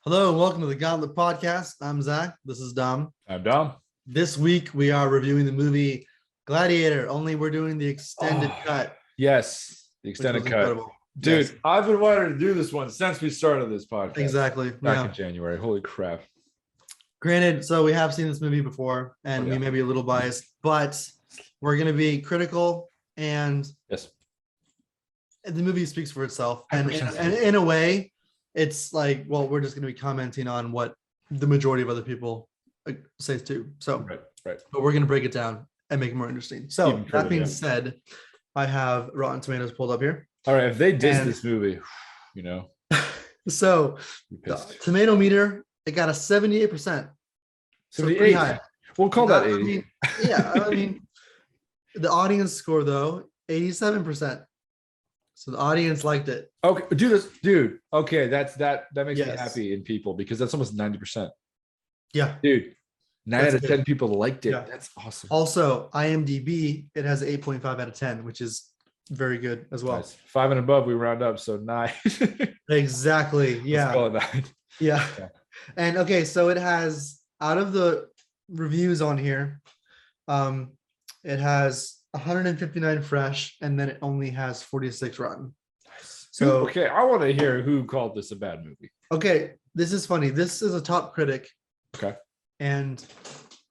Hello and welcome to the Gauntlet podcast. I'm Zach. This is Dom. I'm Dom. This week we are reviewing the movie Gladiator, only we're doing the extended cut. Yes, the extended cut. Incredible. Dude, Yes. I've been wanting to do this one since we started this podcast. Exactly. Back in January. Holy crap. Granted, so we have seen this movie before and we may be a little biased, but we're going to be critical and yes, the movie speaks for itself. And 100%. in a way, it's like, well, we're just going to be commenting on what the majority of other people say too. So, right. But we're going to break it down and make it more interesting. So Even further, that being said, I have Rotten Tomatoes pulled up here. All right, if they diss this movie, So the Tomatometer, it got a 78%. 78. High. We'll call that 80. I mean, the audience score though, 87%. So the audience liked it. Okay, dude. Okay, that makes me happy in people because that's almost 90%. Yeah, dude. 9 out of 10 people liked it. Yeah. That's awesome. Also, IMDb, it has 8.5 out of 10, which is very good as well. Nice. 5 and above, we round up, so 9. Exactly. Yeah. Let's call it 9. Yeah. And okay, so it has, out of the reviews on here, it has 159 fresh, and then it only has 46 rotten. So okay, I want to hear who called this a bad movie. Okay, this is funny. This is a top critic. Okay. And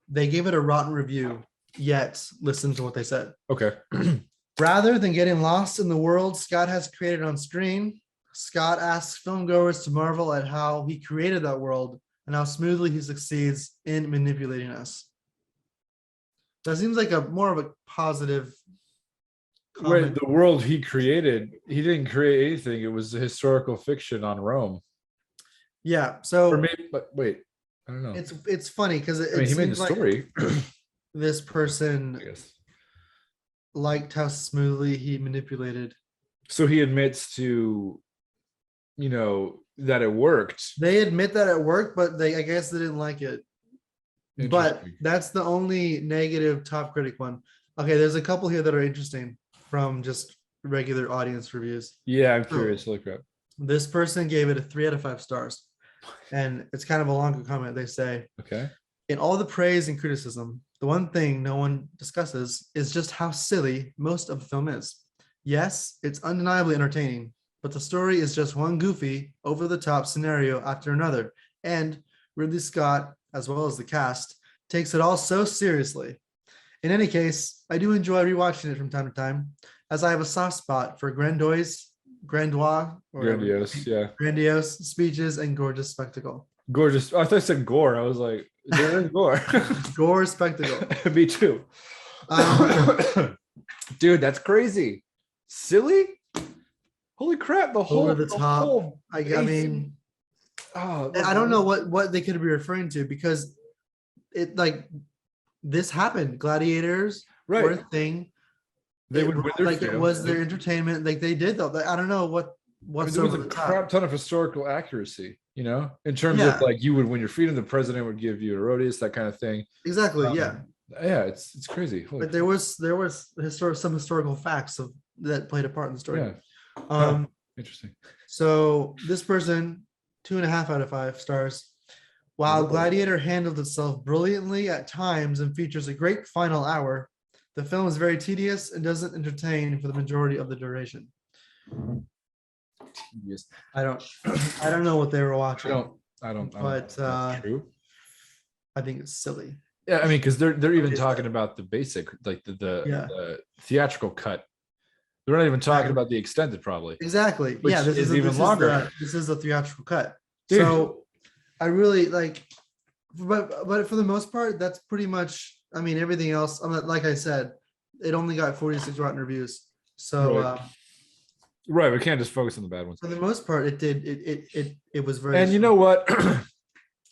they gave it a rotten review, yet listen to what they said. Okay. Rather than getting lost in the world Scott has created on screen, Scott asks filmgoers to marvel at how he created that world and how smoothly he succeeds in manipulating us. That seems like more of a positive comment. Wait, the world he created, he didn't create anything. It was a historical fiction on Rome. Yeah. So, or maybe, but wait, I don't know. It's funny because he made the story. Like this person liked how smoothly he manipulated. So he admits to, that it worked. They admit that it worked, but I guess they didn't like it. But that's the only negative top critic one. Okay, there's a couple here that are interesting from just regular audience reviews. Yeah, I'm curious. Look up. This person gave it a 3 out of 5 stars. And it's kind of a longer comment. They say, okay, in all the praise and criticism, the one thing no one discusses is just how silly most of the film is. Yes, it's undeniably entertaining, but the story is just one goofy, over-the-top scenario after another. And Ridley Scott, as well as the cast, takes it all so seriously. In any case, I do enjoy rewatching it from time to time, as I have a soft spot for grandiose speeches and gorgeous spectacle. Gorgeous. I thought I said gore. I was like, there is gore. Gore spectacle. Me too. Dude, that's crazy. Silly? Holy crap. The whole, over the top. Whole I mean, I don't know what they could be referring to because it this happened. Gladiators were a thing. They would win their it was their entertainment. Like they did though. I don't know what's there was a crap ton of historical accuracy, in terms of you would win your freedom, the president would give you a Herodias, that kind of thing. Exactly. Yeah, it's crazy. But there was some historical facts that played a part in the story. Interesting. So this person, 2.5 out of 5 stars. While Gladiator handled itself brilliantly at times and features a great final hour, the film is very tedious and doesn't entertain for the majority of the duration. Tedious. I don't know what they were watching. I don't. But true. I think it's silly. Yeah, I mean, because they're even talking about the basic, like the theatrical cut. They're not even talking about the extended, probably. Exactly. Which this is even longer. This is a theatrical cut. Dude. So I really but for the most part, that's pretty much. I mean, everything else. Like I said, it only got 46 rotten reviews. So right, we can't just focus on the bad ones. For the most part, it was very. And you know what?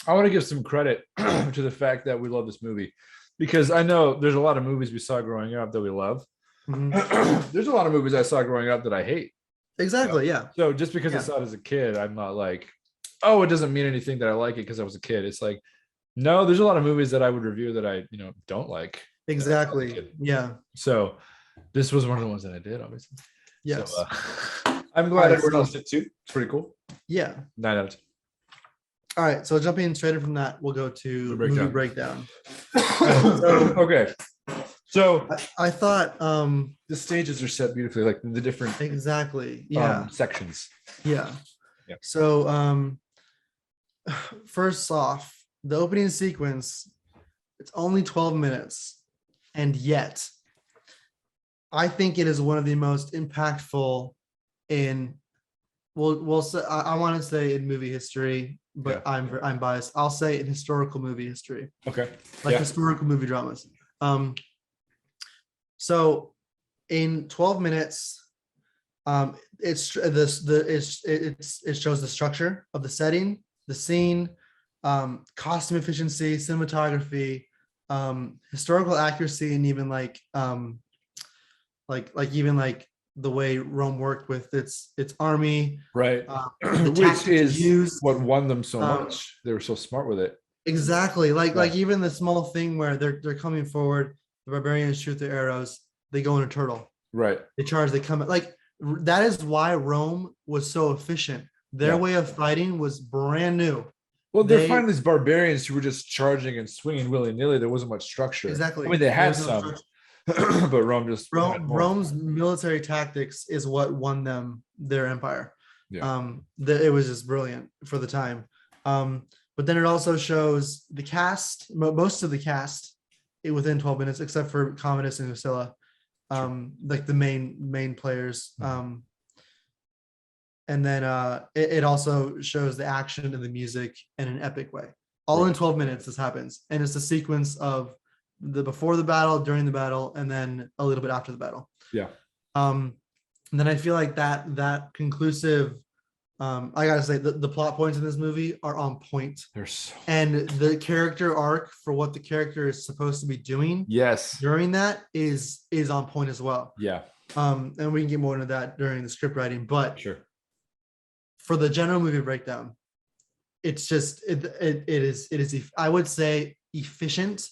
I want to give some credit to the fact that we love this movie, because I know there's a lot of movies we saw growing up that we love. Mm-hmm. There's a lot of movies I saw growing up that I hate. Exactly. Yeah. So just because I saw it as a kid, I'm not like, oh, it doesn't mean anything that I like it because I was a kid. It's like, no, there's a lot of movies that I would review that I, don't like. Exactly. Yeah. So this was one of the ones that I did, obviously. Yes. So, I'm glad everyone else did too. It's pretty cool. Yeah. 9 out of 10. All right, so jumping straight in from that, we'll go to The movie breakdown. breakdown. So Okay. So I thought the stages are set beautifully, like the different exactly. Yeah. sections. Yeah. Yeah. So first off, the opening sequence, it's only 12 minutes, and yet I think it is one of the most impactful in we'll say I want to say in movie history, but Yeah. I'm biased. I'll say in historical movie history, Okay. like Yeah. historical movie dramas. So in 12 minutes, it's this the it shows the structure of the setting, the scene, costume efficiency, cinematography, historical accuracy, and even like even like the way Rome worked with its army, Right. the Which tactics is used. what won them so Um, much. They were so smart with it. exactly, like Yeah. even the small thing where they're coming forward, the barbarians shoot their arrows, they go in a turtle, Right. they charge, they come like that is why Rome was so efficient. Their Yeah. way of fighting was brand new. Well, they're They finding these barbarians who were just charging and swinging willy nilly. There wasn't much structure. exactly I mean, they there had was no some, structure. but Rome just had more. Rome's military tactics is what won them their empire. Yeah. It was just brilliant for the time. But then it also shows the cast, most of the cast, within 12 minutes, except for Commodus and Lucilla, like the main players. And then it also shows the action and the music in an epic way. All in 12 minutes, this happens, and it's a sequence of the before the battle, during the battle, and then a little bit after the battle. Yeah. And then I feel like that conclusive. I gotta say the plot points in this movie are on point, There's and the character arc for what the character is supposed to be doing yes. during that is on point as well. Yeah. And we can get more into that during the script writing, but Sure. for the general movie breakdown, it's just it is I would say efficient,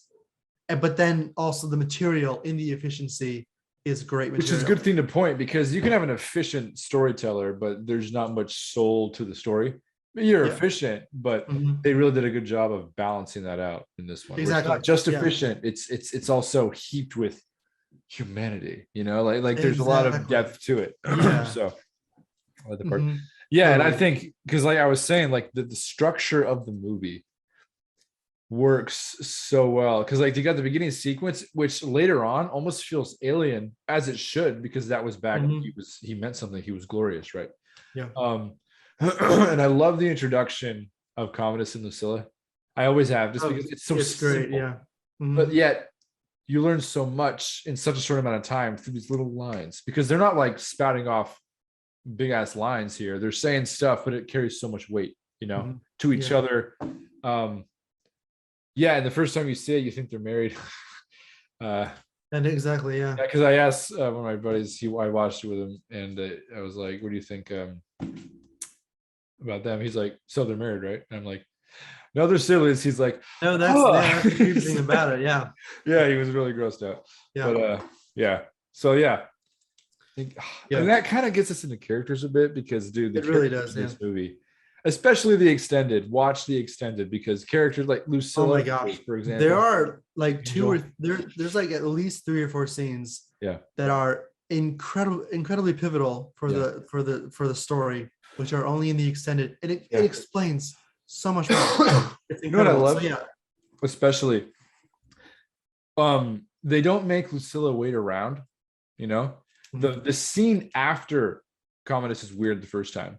but then also the material in the efficiency is great material. Which is a good thing to point, because you can have an efficient storyteller, but there's not much soul to the story. You're efficient, but they really did a good job of balancing that out in this one. Exactly. It's not just efficient. It's also heaped with humanity, like there's a lot of depth to it. So I like the part. Yeah, totally. And I think because like I was saying, like the structure of the movie works so well, because like you got the beginning sequence, which later on almost feels alien, as it should, because that was back when he meant something, he was glorious, right? Yeah. And I love the introduction of Commodus and Lucilla. I always have, just because it's so simple, great, yeah. But yet you learn so much in such a short amount of time through these little lines, because they're not like spouting off big ass lines here. They're saying stuff, but it carries so much weight, to each other. Yeah, and the first time you see it, you think they're married. And exactly, yeah. Because I asked one of my buddies, I watched it with him, and I was like, "What do you think about them?" He's like, "So they're married, right?" And I'm like, "No, they're siblings." He's like, "No, that's the cute thing about it." Yeah. Yeah, he was really grossed out. Yeah. But yeah. So yeah. And that kind of gets us into characters a bit, because dude, it really does. This movie, especially the extended. Watch the extended, because characters like Lucilla, oh my gosh, for example, there are like there's like at least 3 or 4 scenes that are incredibly pivotal for the story, which are only in the extended. It explains so much more. It's incredible. What I love, especially they don't make Lucilla wait around, the scene after Commodus is weird the first time,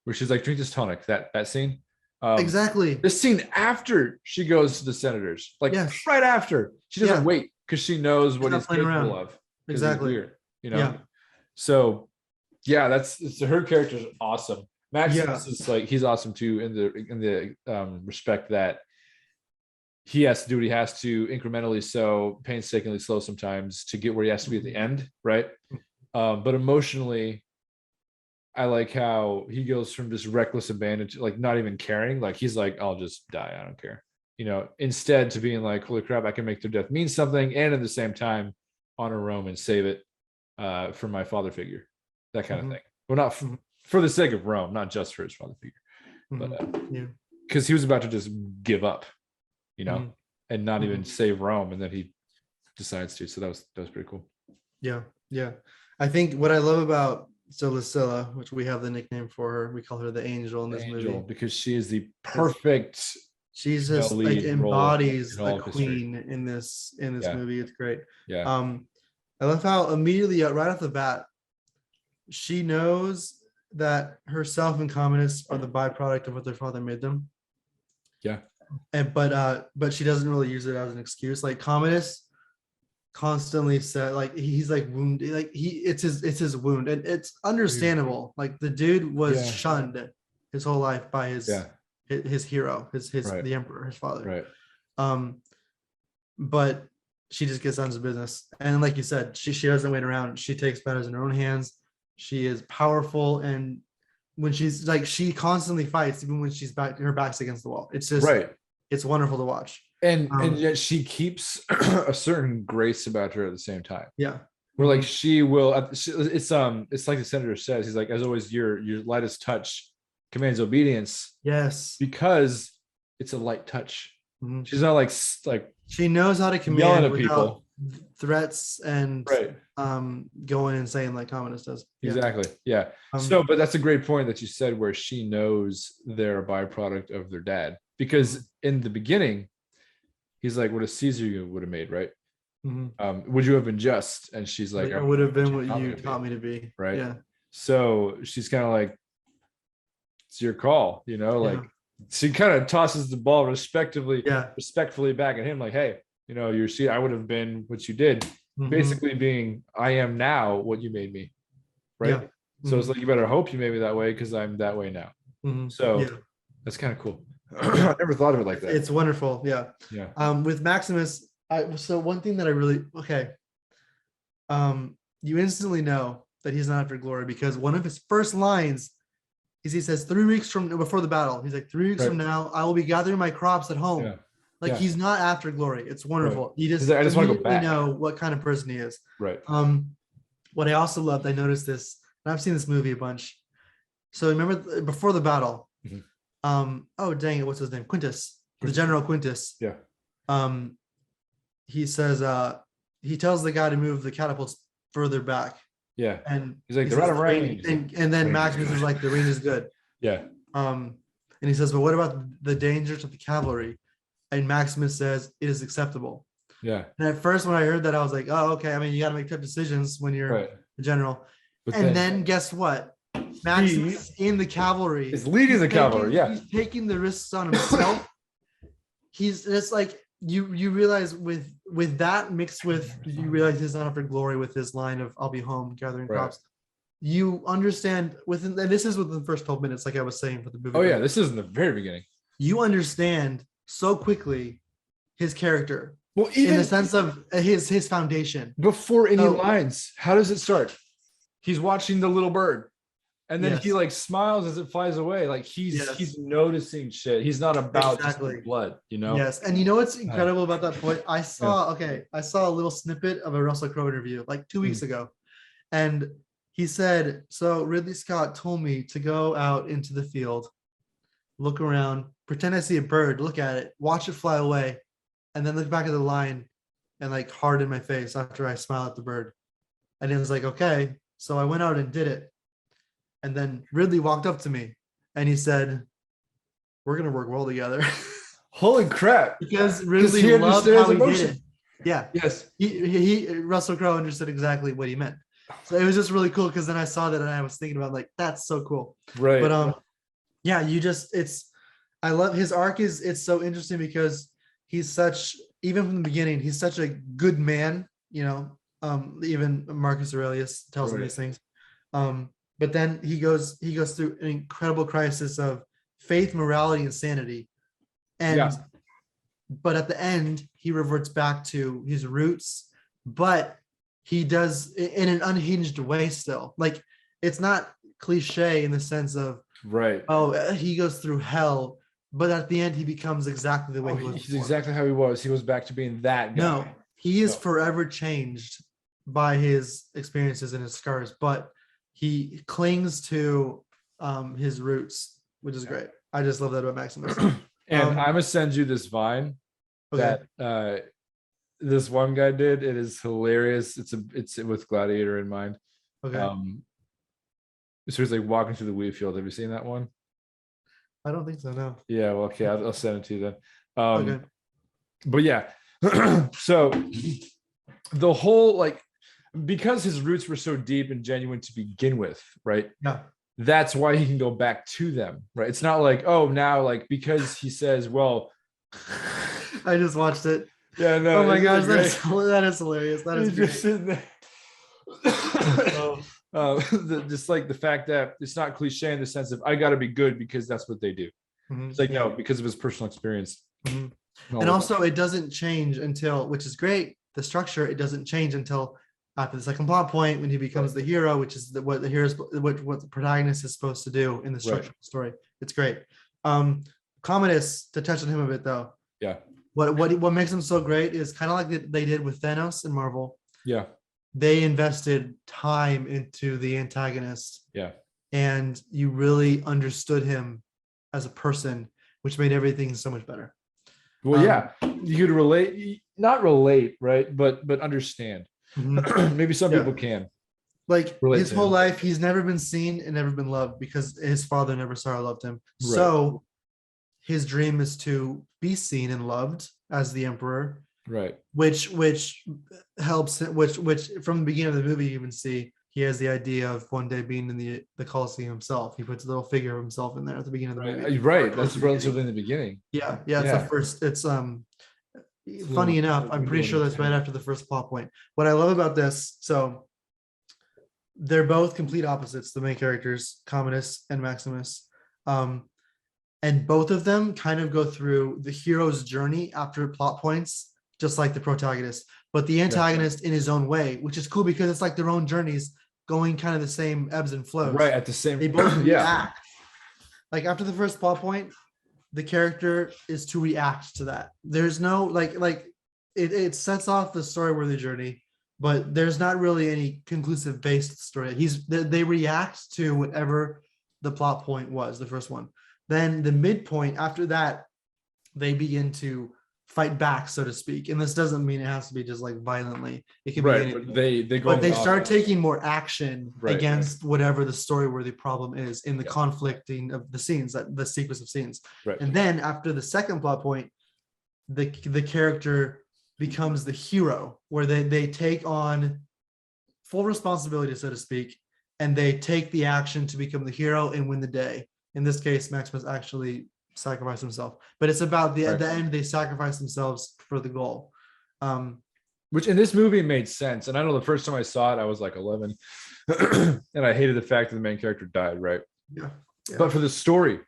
which is like drink this tonic, that scene. Exactly. The scene after she goes to the senators, like right after, she doesn't wait, because she knows what he's capable of. Exactly. Weird, So that's her character is awesome. Maximus is like, he's awesome too, in the respect that he has to do what he has to incrementally, so painstakingly slow sometimes, to get where he has to be at the end, right? But emotionally, I like how he goes from just reckless abandon to like not even caring. Like he's like, I'll just die, I don't care. Instead to being like, holy crap, I can make their death mean something, and at the same time honor Rome and save it for my father figure, that kind of thing. Well, not for the sake of Rome, not just for his father figure. But because he was about to just give up, Mhm. and not Mhm. even save Rome, and then he decides to. So that was pretty cool. Yeah, yeah. I think what I love about Lisella, which we have the nickname for her, we call her the Angel in The this Angel, movie. because she is the Because perfect she's female just like lead role embodies in a all of history. queen in this Yeah, movie. It's great. yeah, Um, I love how immediately right off the bat, she knows that herself and communists are the byproduct of what their father made them. yeah. And but she doesn't really use it as an excuse. Like communists constantly said like he's like wounded, like it's his wound, and it's understandable. Like the dude was Yeah. shunned his whole life by Yeah. his hero, his Right. the emperor, his father. Right. Um, but she just gets on to business, and like you said, she doesn't wait around. She takes matters in her own hands. She is powerful, and when she's like, she constantly fights even when her back's against the wall. It's just, Right. it's wonderful to watch. And yet she keeps a certain grace about her at the same time. Yeah. Where like she will, it's like the senator says, he's like, as always, your lightest touch commands obedience, Yes. because it's a light touch. Mhm. She's not like She knows how to yelling command at without people. threats and Right. going insane like communist does. Yeah. Exactly. Yeah. So, but that's a great point that you said, where she knows they're a byproduct of their dad, because in the beginning, he's like, what a Caesar you would have made, right? Would you have been just? And she's like, I would have been what you taught me to be. Right. Yeah. So she's kind of like, it's your call, like she kind of tosses the ball respectfully back at him, like, hey, you're see, I would have been what you did, basically being, I am now what you made me. Right. Yeah. So it's like, you better hope you made me that way, because I'm that way now. So that's kind of cool. I never thought of it like that. It's wonderful. Yeah. Yeah. With Maximus, so one thing that I really, you instantly know that he's not after glory, because one of his first lines is, he says, 3 weeks from before the battle, he's like, 3 weeks from now, I will be gathering my crops at home. Yeah. Like, he's not after glory. It's wonderful. You just, I just want to go back. Know what kind of person he is. Right. What I also loved, I noticed this, and I've seen this movie a bunch. So remember before the battle, oh dang it, what's his name? Quintus, the General Quintus. Yeah. He says, he tells the guy to move the catapults further back. Yeah. And he's like, they're out of range. And then Maximus is like, the range is good. Yeah. And he says, but what about the danger to the cavalry? And Maximus says, it is acceptable. Yeah. And at first, when I heard that, I was like, oh, okay. I mean, you got to make tough decisions when you're a general. But then guess what? Maximus in the cavalry is leading the cavalry. Yeah. He's taking the risks on himself. It's like, you realize with that mixed with, you realize he's not after glory with his line of, I'll be home gathering crops. You understand and this is within the first 12 minutes, like I was saying for the movie. Oh yeah, this is in the very beginning. You understand so quickly his character. Well, even in the sense of his foundation. Before any lines, how does it start? He's watching the little bird. And then he like smiles as it flies away. Like he's noticing shit. He's not about just the blood, Yes. And you know what's incredible about that point? I saw a little snippet of a Russell Crowe interview like 2 weeks ago. And he said, so Ridley Scott told me to go out into the field, look around, pretend I see a bird, look at it, watch it fly away, and then look back at the line and like harden my face after I smile at the bird. And it was like, okay. So I went out and did it. And then Ridley walked up to me and he said, we're going to work well together. Holy crap. Because Ridley loved how he did it. Yeah. Yes. Russell Crowe understood exactly what he meant. So it was just really cool, because then I saw that and I was thinking about like, that's so cool. Right. But yeah, I love his arc. It's so interesting because he's even from the beginning, he's such a good man, even Marcus Aurelius tells him these things. But then he goes through an incredible crisis of faith, morality, and sanity. But at the end, he reverts back to his roots, but he does in an unhinged way still. Like, it's not cliche in the sense of, he goes through hell, but at the end, he becomes exactly the way he was. He's exactly how he was. He was back to being that guy. No, he is forever changed by his experiences and his scars, but he clings to his roots, which is great. I just love that about Maximus. And I'm gonna send you this Vine Okay. that this one guy did. It is hilarious. It's with Gladiator in mind. Okay. So he's like walking through the wheat field. Have you seen that one? I don't think so. No. Yeah, well, okay, I'll send it to you then. Okay. But yeah, so the whole like, because his roots were so deep and genuine to begin with, right? Yeah. That's why he can go back to them, right? It's not like, oh, now like because he says, well, I just watched it. yeah, no, Oh my isn't gosh, it that is hilarious. That is He's great. just sitting there. Just like the fact that it's not cliche in the sense of I got to be good because that's what they do. It's like, no, because of his personal experience. And also, it doesn't change until, which is great. The structure, it doesn't change until after the second plot point when he becomes the hero, which is what the hero's what the protagonist is supposed to do in the structure of the story. It's great. Commodus, to touch on him a bit though. Yeah. What makes him so great is kind of like they did with Thanos in Marvel. Yeah. They invested time into the antagonist. Yeah. And you really understood him as a person, which made everything so much better. Well, yeah, you could relate, not relate, right? But understand. Maybe some people can. Like his whole life, he's never been seen and never been loved because his father never saw or loved him. Right. So his dream is to be seen and loved as the emperor. Right. Which helps, which from the beginning of the movie, you even see he has the idea of one day being in the Colosseum himself. He puts a little figure of himself in there at the beginning of the movie. Right. That's relatively in the beginning. Yeah. It's the first. It's funny enough, I'm pretty sure that's right after the first plot point. What I love about this, so they're both complete opposites, the main characters, Commodus and Maximus. And both of them kind of go through the hero's journey after plot points, just like the protagonist, but the antagonist in his own way, which is cool because it's like their own journeys going kind of the same ebbs and flows. Right, at the same. They both react. Like after the first plot point, the character is to react to that. There's no it sets off the story-worthy journey, but there's not really any conclusive based story. They react to whatever the plot point was, the first one. Then the midpoint, after that, they begin to fight back, so to speak. And this doesn't mean it has to be just like violently. It can be anything. But they start taking more action against whatever the story-worthy problem is in the conflicting of the scenes, the sequence of scenes. Right. And then after the second plot point, the character becomes the hero, where they take on full responsibility, so to speak, and they take the action to become the hero and win the day. In this case, Maximus actually sacrificed himself, but it's about at the end, they sacrifice themselves for the goal. Which in this movie made sense. And I know the first time I saw it, I was like 11 and I hated the fact that the main character died. Right. Yeah. But for the story,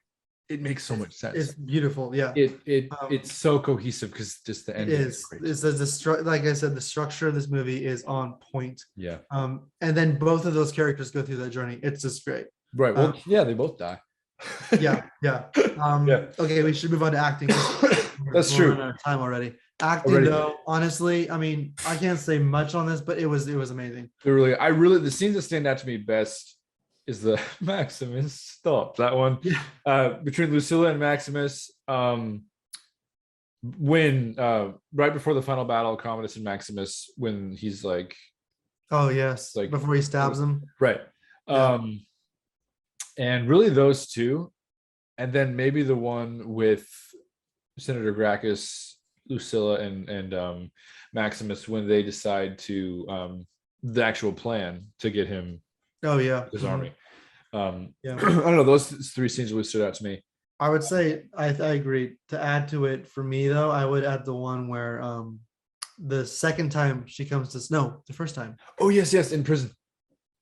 it makes so much sense. It's beautiful. Yeah. It's so cohesive because just the ending is great. Like I said, the structure of this movie is on point. Yeah. And then both of those characters go through that journey. It's just great. Right. Well, they both die. Yeah. Okay, we should move on to acting. That's true. Out of time already. Acting though, honestly, I mean, I can't say much on this, but it was amazing. The scenes that stand out to me best is the Maximus. Stop that one. Yeah. Between Lisella and Maximus, when right before the final battle, Commodus and Maximus, when he's like, oh yes, like before he stabs him. Right. Yeah. And really those two, and then maybe the one with Senator Gracchus, Lisella, and Maximus, when they decide to the actual plan to get him. Oh yeah, his army. I don't know. Those three scenes really stood out to me. I would say I agree. To add to it for me though, I would add the one where the second time she comes to the first time. Oh yes, in prison.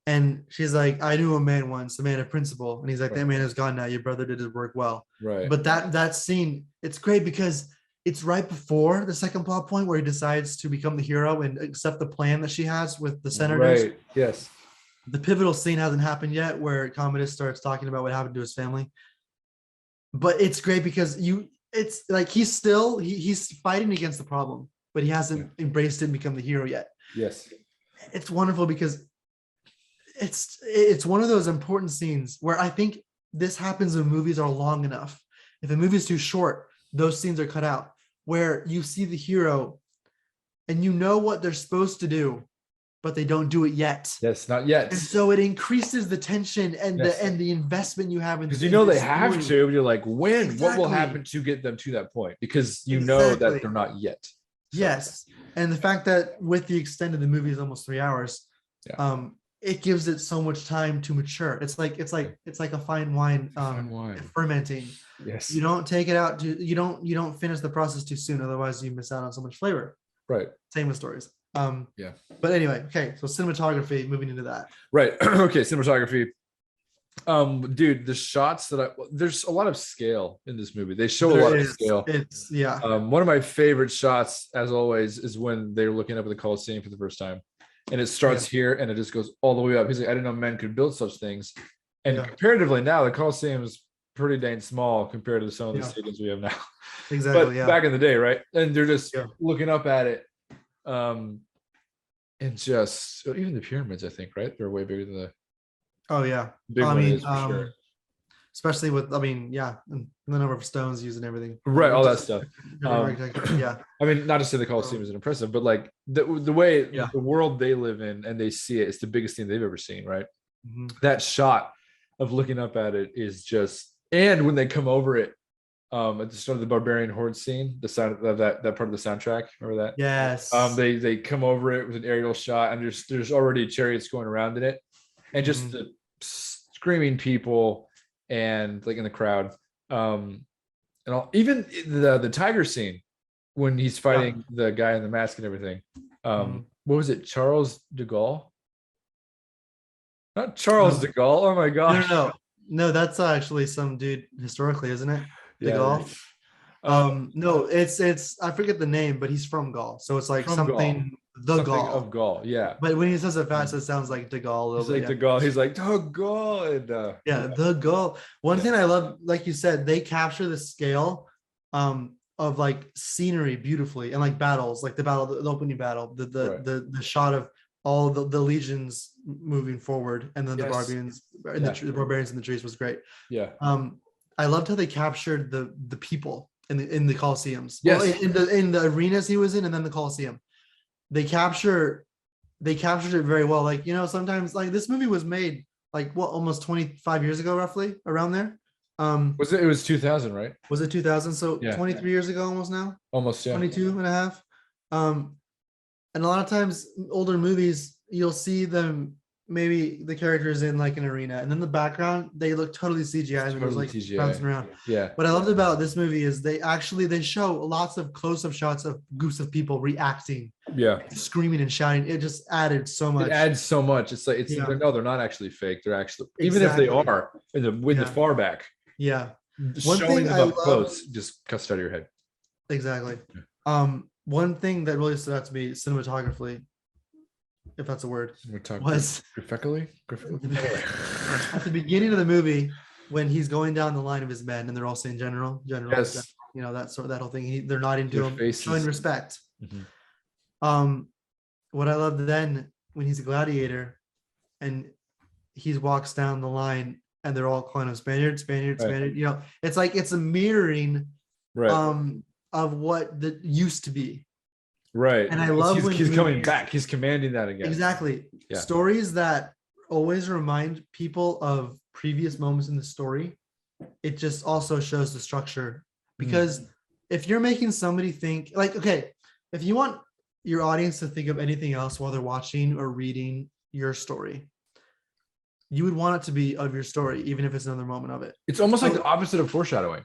And she's like, I knew a man once, a man of principle. And he's like, that man is gone now. Your brother did his work well. Right. But that scene, it's great because it's right before the second plot point where he decides to become the hero and accept the plan that she has with the senators. Right. Yes. The pivotal scene hasn't happened yet where Commodus starts talking about what happened to his family. But it's great because it's like he's fighting against the problem, but he hasn't embraced it and become the hero yet. Yes. It's wonderful because it's one of those important scenes where I think this happens when movies are long enough. If a movie is too short, those scenes are cut out. Where you see the hero and you know what they're supposed to do, but they don't do it yet. Yes, not yet. And so it increases the tension and the investment you have in, because you know they this have story. to. You're like, when? What will Exactly. happen to get them to that point? Because you know that they're not yet. So, yes, and the fact that with the extent of the movie is almost 3 hours, it gives it so much time to mature. It's like a fine wine, fermenting. Yes, you don't take it out to you don't finish the process too soon, otherwise you miss out on so much flavor. Right. Same with stories. But anyway, okay, so cinematography, moving into that. Right. Okay, cinematography. Dude, the shots there's a lot of scale in this movie. They show a lot of scale. It's one of my favorite shots, as always, is when they're looking up at the Coliseum for the first time, and it starts here and it just goes all the way up. He's like, I didn't know men could build such things. And comparatively now, the Coliseum is pretty dang small compared to some of the stadiums we have now. Exactly. But back in the day, right? And they're just looking up at it. And just even the pyramids, I think, right? They're way bigger than the big one for sure. Especially with and the number of stones used and everything. Right, all that stuff. I mean, not to say the Colosseum isn't impressive, but like the way the world they live in and they see it, it's the biggest thing they've ever seen, right? Mm-hmm. That shot of looking up at it is just, and when they come over it, at the start of the barbarian horde scene, the sound of that part of the soundtrack, remember that? Yes. They come over it with an aerial shot, and there's already chariots going around in it, and just the screaming people and like in the crowd, and even the tiger scene when he's fighting the guy in the mask and everything. What was it? Charles de Gaulle? Not Charles de Gaulle. Oh my gosh. No, that's actually some dude historically, isn't it? De Gaulle. No, it's I forget the name, but he's from Gaul, so it's like something Gaul of Gaul. Yeah, but when he says it fast, it sounds like De Gaulle. He's like De Gaulle. He's like De Gaulle. And, De Gaulle. One thing I love, like you said, they capture the scale of like scenery beautifully, and like battles, like the opening battle, the shot of all the legions moving forward, and then the barbarians the barbarians in the trees was great. I loved how they captured the people in the Colosseums. Yes. Well, in the arenas he was in, and then the Colosseum. They captured it very well. Like, sometimes like this movie was made like almost 25 years ago, roughly around there. It was 2000, right? Was it 2000? So 23 years ago almost now? Almost, 22 and a half. And a lot of times older movies, you'll see them, maybe the characters in like an arena, and then the background, they look totally CGI, and there's like bouncing around. What I loved about this movie is they show lots of close-up shots of groups of people reacting, screaming and shouting. It just added so much. It adds so much. It's like they're not actually fake. They're actually, even if they are in the far back. Showing them up close just cuts out of your head. Exactly. One thing that really stood out to me cinematographically, if that's a word, was graphically at the beginning of the movie when he's going down the line of his men and they're all saying general, yes. that whole thing. They're nodding to him, showing respect. What I loved then when he's a gladiator and he walks down the line and they're all calling him Spaniard. It's like it's a mirroring of what that used to be. Right. And I love when he's coming back. He's commanding that again. Exactly. Stories that always remind people of previous moments in the story. It just also shows the structure, because if you're making somebody think like, okay, if you want your audience to think of anything else while they're watching or reading your story, you would want it to be of your story, even if it's another moment of it. It's almost like the opposite of foreshadowing.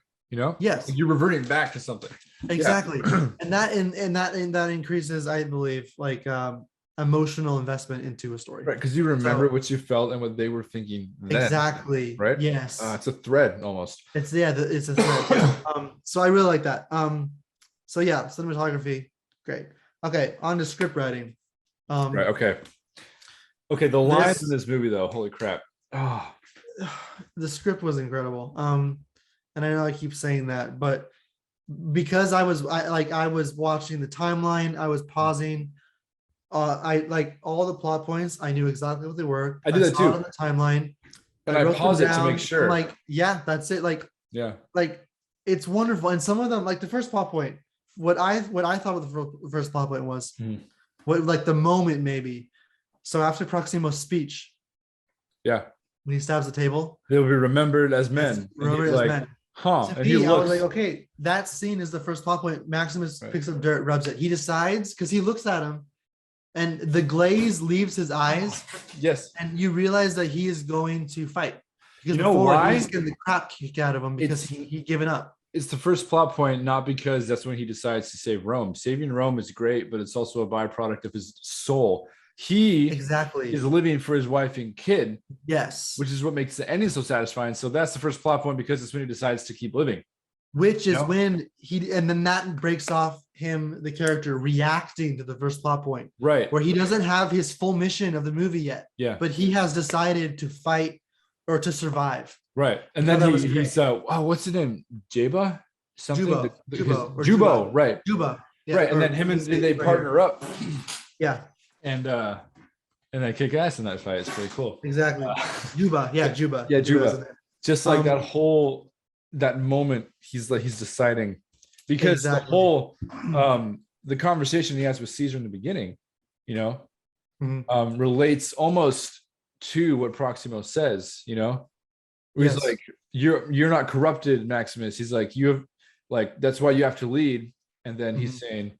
Yes, like you're reverting back to something. Exactly. And that increases, I believe, like emotional investment into a story, right? Because you remember what you felt and what they were thinking then. Exactly. Right. Yes. It's a thread almost. It's a thread. So I really like that. So cinematography, great. Okay, on to script writing. Right. Okay, the lines in this movie though, holy crap. The script was incredible. And I know I keep saying that, but because I was watching the timeline, I was pausing. I like all the plot points. I knew exactly what they were. I did that too on the timeline, and I paused it to make sure. I'm like, that's it. Like it's wonderful. And some of them, like the first plot point, what I thought of the first plot point was what like the moment maybe. So after Proximo's speech, Yeah. when he stabs the table, They'll be remembered as men. remembered as men. Huh. To And he me, I was looks like, okay, that scene is the first plot point. Maximus Right. picks up dirt, rubs it. He decides because he looks at him, and the glaze leaves his eyes, yes. and you realize that he is going to fight. Because You know before why? he was getting the crap kicked out of him because It's- he given up. It's the first plot point, not because that's when he decides to save Rome. Saving Rome is great, but it's also a byproduct of his soul. He Exactly. is living for his wife and kid, Yes. which is what makes the ending so satisfying. So that's the first plot point because it's when he decides to keep living. Which is No. when and then that breaks off him, the character reacting to the first plot point, Right. where he doesn't have his full mission of the movie yet, Yeah. but he has decided to fight or to survive. Right. And I thought then that was he's wow, what's his name? Jaba? Something. Jubo, Jubo, right. Juba. Yeah, right. And or then him and they right partner here. up. Yeah, And they kick ass in that fight. It's pretty cool. exactly. Juba. Yeah, Juba. Yeah, Juba's Juba. in there. Just like that moment, he's deciding, because Exactly. the whole the conversation he has with Caesar in the beginning, relates almost to what Proximo says, where he's Yes. like, you're not corrupted, Maximus. He's like, you have, like, that's why you have to lead. And then he's saying,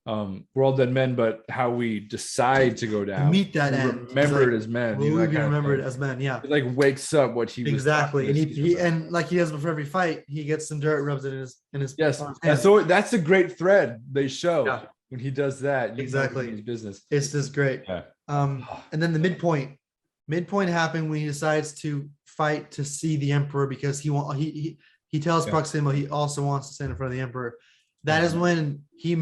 we're all dead men, but how we decide to go down, meet that end. remembered as men. Will we be remembered as men? Yeah. It like wakes up what he was Exactly. And talking to he Caesar about. and like he does before every fight, he gets some dirt, rubs it in his Yes, on his and hand. so that's a great thread they show. Yeah. When he does that. You know Exactly. his business. It's just great. Yeah. And then the midpoint happened when he decides to fight to see the emperor, because he tells Proximo he also wants to stand in front of the emperor. That is when he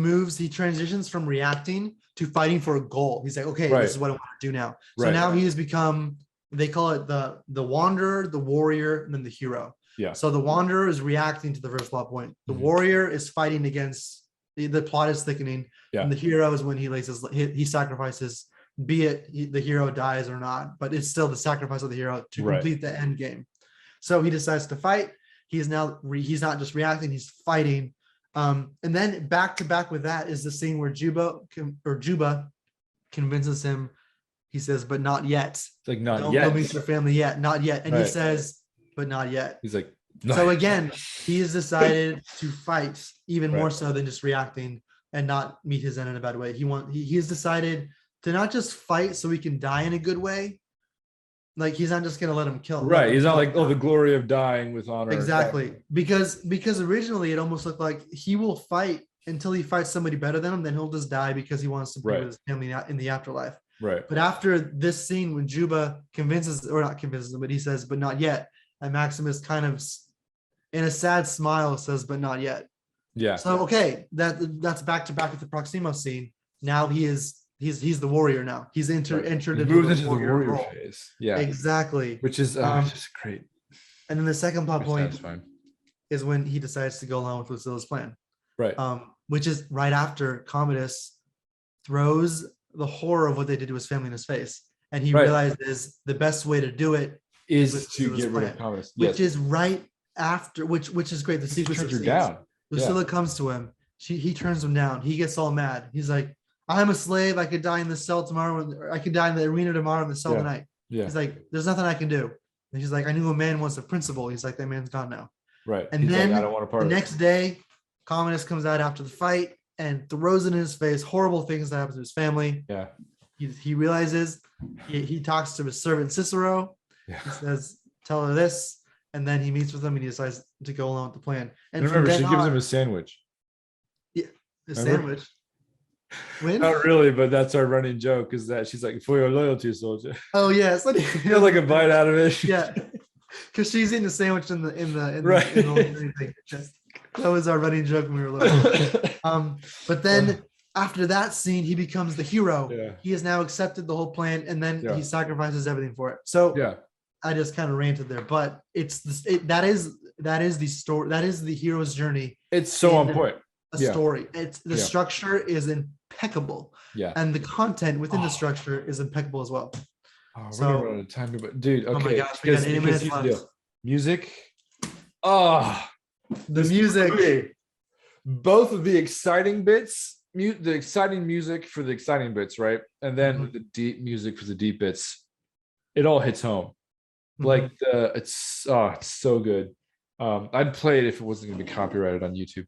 transitions from reacting to fighting for a goal. He's like, okay, this is what I want to do now. So now he has become, they call it the wanderer, the warrior, and then the hero. Yeah. So the wanderer is reacting to the first plot point. The warrior is fighting against the plot is thickening. Yeah. And the hero is when he sacrifices, be it the hero dies or not, but it's still the sacrifice of the hero to complete the end game. So he decides to fight. He's now he's not just reacting, he's fighting. And then back to back with that is the scene where Juba convinces him. He says, "But not yet." It's like, not Don't yet. go meet your family yet, not yet. And he says, "But not yet." He's like, So again, he has decided to fight even more Right. so than just reacting and not meet his end in a bad way. He has decided to not just fight so he can die in a good way. Like, he's not just gonna let him kill. right. He's not like, oh, the glory of dying with honor. Exactly. Because originally it almost looked like he will fight until he fights somebody better than him, then he'll just die because he wants to be with his family in the afterlife. Right. But after this scene when Juba convinces, or not convinces him, but he says, "But not yet," and Maximus kind of in a sad smile says, "But not yet." Yeah. So okay, that's back to back with the Proximo scene. Now he's the warrior now. He's entered He into moves the into the warrior warrior role. phase. Yeah. Exactly. Which is just great. And then the second plot point Satisfying. is when he decides to go along with Lucilla's plan. Right. Which is right after Commodus throws the horror of what they did to his family in his face. And he realizes the best way to do it is to get rid of Commodus. Which is right after, which is great. The sequence turns of her scenes. down. Lucilla comes to him. He turns him down. He gets all mad. He's like, "I'm a slave. I could die in the cell tomorrow. Or I could die in the arena tomorrow in the cell tonight." Yeah. He's like, "There's nothing I can do." And he's like, "I knew a man once a principal." He's like, "That man's gone now." Right. And He's then like, I don't want to part the of it. next day, Commodus comes out after the fight and throws it in his face horrible things that happen to his family. Yeah. He realizes, he talks to his servant Cicero. Yeah. He says, "Tell her this," and then he meets with him and he decides to go along with the plan. And Remember, she then gives on, him a sandwich. the remember? sandwich. When? Not really, but that's our running joke, is that she's like, "For your loyalty, soldier." Oh yes, He has like a bite out of it. yeah, because she's eating a sandwich in the Right. thing. That was our running joke when we were little. But then after that scene, he becomes the hero. Yeah. He has now accepted the whole plan, and then Yeah. he sacrifices everything for it. So Yeah. I just kind of ranted there, but that is the story. That is the hero's journey. It's so on in point. A Yeah. story. It's the structure is impeccable, Yeah. and the content within the structure is impeccable as well. Oh, we're So- gonna run out of time here, but dude, okay. Oh my gosh, we got 80 minutes here's the left. deal. Music. Oh, The music. movie, both of the exciting bits, the exciting music for the exciting bits, right? And then the deep music for the deep bits. It all hits home. Like it's so good. I'd play it if it wasn't going to be copyrighted on YouTube.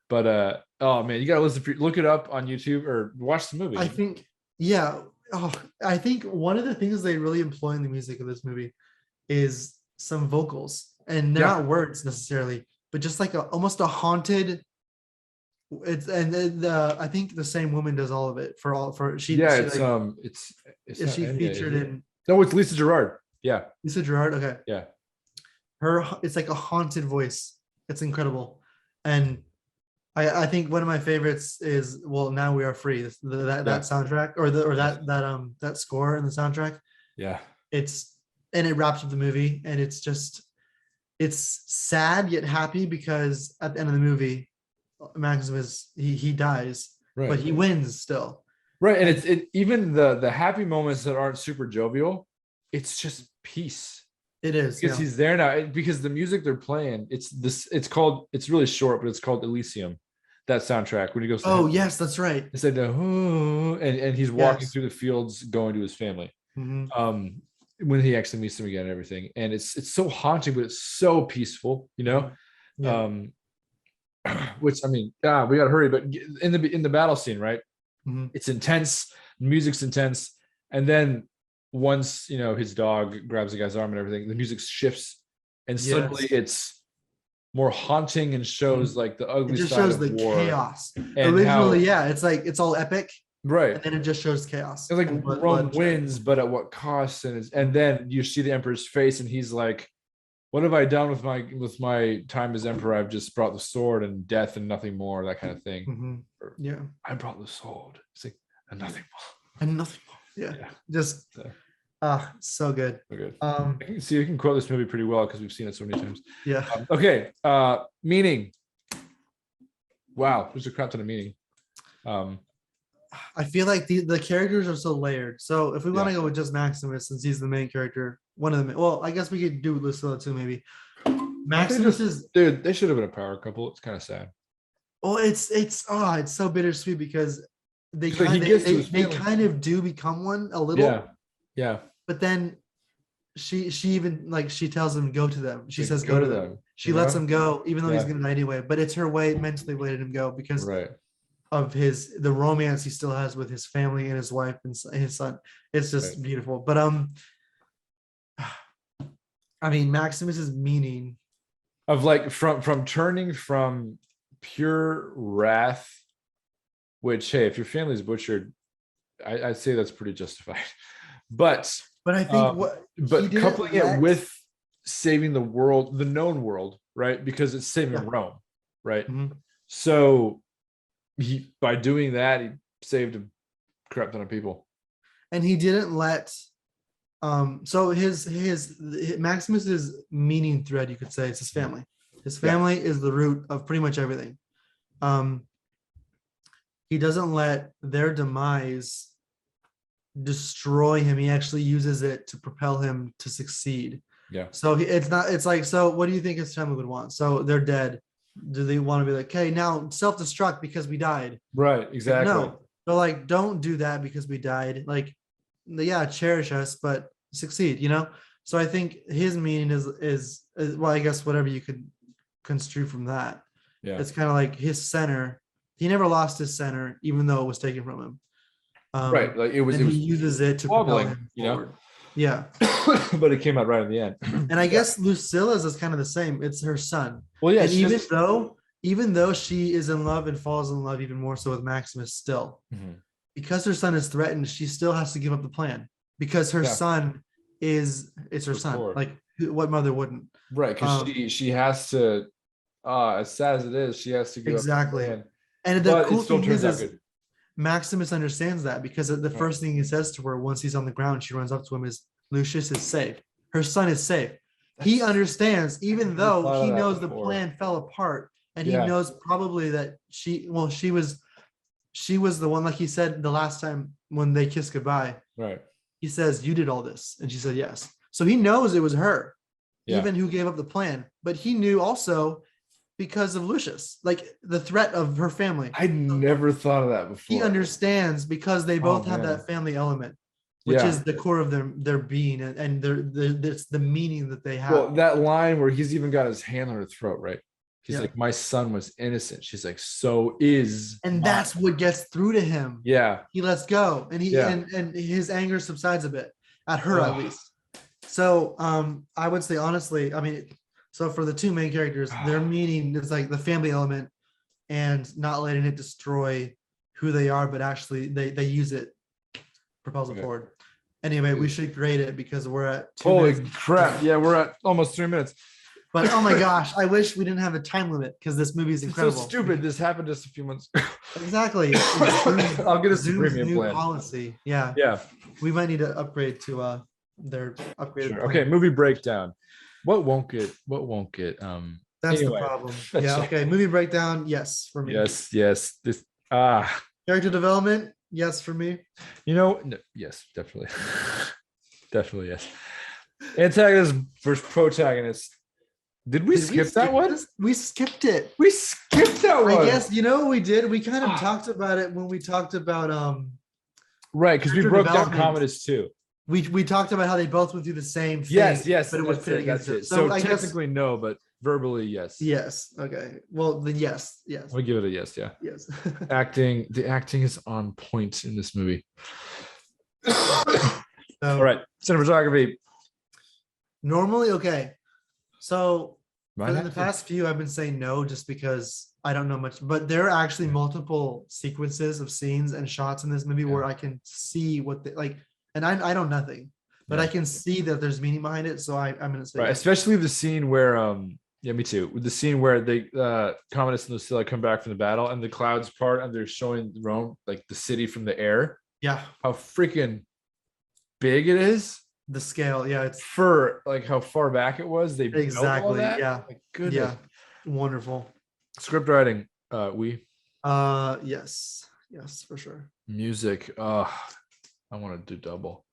But oh man, you gotta look it up on YouTube or watch the movie. I think, yeah. Oh, I think one of the things they really employ in the music of this movie is some vocals, and they're not words necessarily, but just like almost a haunted. It's I think the same woman does all of it for she. Yeah, is she featured in? No, it's Lisa Gerrard. Yeah, Lisa Gerrard. Okay. Yeah, it's like a haunted voice. It's incredible, and I think one of my favorites is Well Now We Are Free. That soundtrack or that score in the soundtrack. Yeah, it wraps up the movie, and it's sad yet happy because at the end of the movie, Maximus he dies, right, but he wins still. Right, and even the happy moments that aren't super jovial, it's just peace. It is because he's there now. Because the music they're playing, it's really short, but it's called Elysium. That soundtrack when he goes. Yes, that's right. It said and he's walking through the fields going to his family. When he actually meets them again and everything, and it's so haunting, but it's so peaceful, which I mean, we gotta hurry. But in the battle scene, right? It's intense. Music's intense, and then once his dog grabs the guy's arm and everything, the music shifts, and suddenly it's more haunting and shows like the ugly side shows of the war. Chaos. Originally, it's like it's all epic, right? And then it just shows chaos. It's like Rome wins, but at what cost? And then you see the emperor's face, and he's like, "What have I done with my time as emperor? I've just brought the sword and death and nothing more." That kind of thing. I brought the sword. It's like and nothing more. And nothing more. Yeah. Just so good. So good. You can quote this movie pretty well because we've seen it so many times. Yeah. Okay. Meaning. Wow, there's a crap ton of meaning. I feel like the characters are so layered. So if we want to go with just Maximus, since he's the main character, one of them. Well, I guess we could do Lisella too, maybe. Maximus is they should have been a power couple. It's kind of sad. Well, it's so bittersweet because they kind of do become one a little. Yeah. But then she even she tells him go to them. She says go to them. She lets him go, even though he's gonna die anyway. But it's her way mentally letting him go because of the romance he still has with his family and his wife and his son. It's just beautiful. But I mean, Maximus's meaning of like from turning from pure wrath, which if your family's butchered, I'd say that's pretty justified. But I think coupling it with saving the world, the known world, right? Because it's saving Rome, right? So by doing that, he saved a crap ton of people. And he didn't let so his Maximus's meaning thread, you could say, it's his family. His family is the root of pretty much everything. He doesn't let their demise destroy him. He actually uses it to propel him to succeed. So it's like, so what do you think his family would want? So they're dead. Do they want to be like, okay, now self-destruct because we died? Right, exactly. No, they're like, don't do that because we died. Like, cherish us, but succeed, So I think his meaning is well, I guess whatever you could construe from that. It's kind of like his center. He never lost his center, even though it was taken from him. Right, like he uses it to propel him forward. Yeah. But it came out right in the end. And I guess Lucilla's is kind of the same. It's her son. Well, yeah. And even though she is in love and falls in love even more so with Maximus still, because her son is threatened, she still has to give up the plan because her son it's her son. Lord. Like what mother wouldn't? Right, because she has to. As sad as it is, she has to give up the plan. And the cool thing is Maximus understands that because the first thing he says to her once he's on the ground, she runs up to him is, Lucius is safe. Her son is safe. He understands, even though he knows the plan fell apart, and he knows probably that she was the one, like he said the last time when they kissed goodbye. Right. He says, you did all this. And she said, yes. So he knows it was her, even who gave up the plan. But he knew also because of Lucius, like the threat of her family. I never thought of that before. He understands because they both have man. that family element, which is the core of their being, and it's the meaning that they have. Well, that line where he's even got his hand on her throat, right? He's Yeah. like, my son was innocent. She's like, so is And mine. that's what gets through to him. Yeah. He lets go, and and his anger subsides a bit at her, at least. So I would say honestly, I mean, so for the two main characters, their meaning is like the family element and not letting it destroy who they are, but actually they use it, propel it forward. Anyway, we should grade it because we're at 2 Holy minutes. crap. Yeah, we're at almost 3 minutes. But oh my gosh, I wish we didn't have a time limit because this movie is incredible. It's so stupid. This happened just a few months ago. Exactly. I'll get a premium new plan. policy. Yeah. Yeah. We might need to upgrade to their upgraded. Sure. Okay, movie breakdown. What won't get That's anyway, the problem. Yeah. Okay. Movie breakdown. Yes, for me. Yes. This Character development. Yes, for me. yes, definitely. Definitely, yes. Antagonist versus protagonist. Did we skip that one? This? We skipped it. We skipped that one. I guess we did. We kind of talked about it when we talked about right, because we broke down Commodus too. We talked about how they both went through the same thing. Yes, but it was pitted against it. So technically no, but verbally yes. Yes. Okay. Well, then yes. We'll give it a yes. Yeah. Yes. The acting is on point in this movie. So, all right, cinematography. Normally, okay. So for the past few, I've been saying no just because I don't know much, but there are actually multiple sequences of scenes and shots in this movie where I can see what they like, and I know nothing, but I can see that there's meaning behind it. So I'm gonna say right, especially the scene where me too. With the scene where they Commodus and Lisella come back from the battle and the clouds part and they're showing Rome, like the city from the air. Yeah. How freaking big it is. The scale, it's for like how far back it was. They exactly, built all that. Yeah, like, goodness. Wonderful. Script writing, yes, for sure. Music, I want to do double.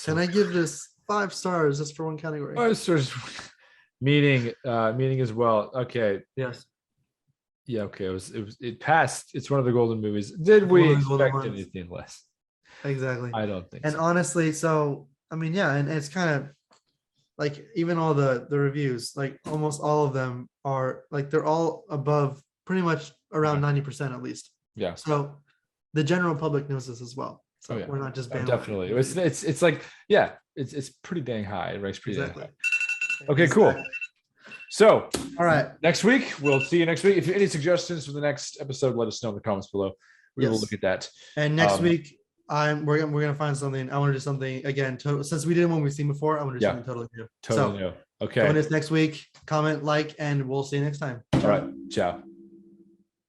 Can I give this 5 stars just for one category? 5 stars. Meaning as well. Okay. Yes. Yeah. Okay. It passed. It's one of the golden movies. Did we expect anything less? Exactly. I don't think. And so. honestly, so I mean, and it's kind of like even all the reviews, like almost all of them are like they're all above pretty much around 90% at least. Yeah. So the general public knows this as well. So we're not just definitely. It's like it's pretty dang high. It ranks pretty dang high. Okay, exactly. cool. So, all right. Next week, we'll see you next week. If you have any suggestions for the next episode, let us know in the comments below. We will look at that. And next week, we're gonna find something. I want to do something again. Since we did one we've seen before, I want to do something totally new. Totally new. Okay. Join us next week. Comment, like, and we'll see you next time. All right. Ciao.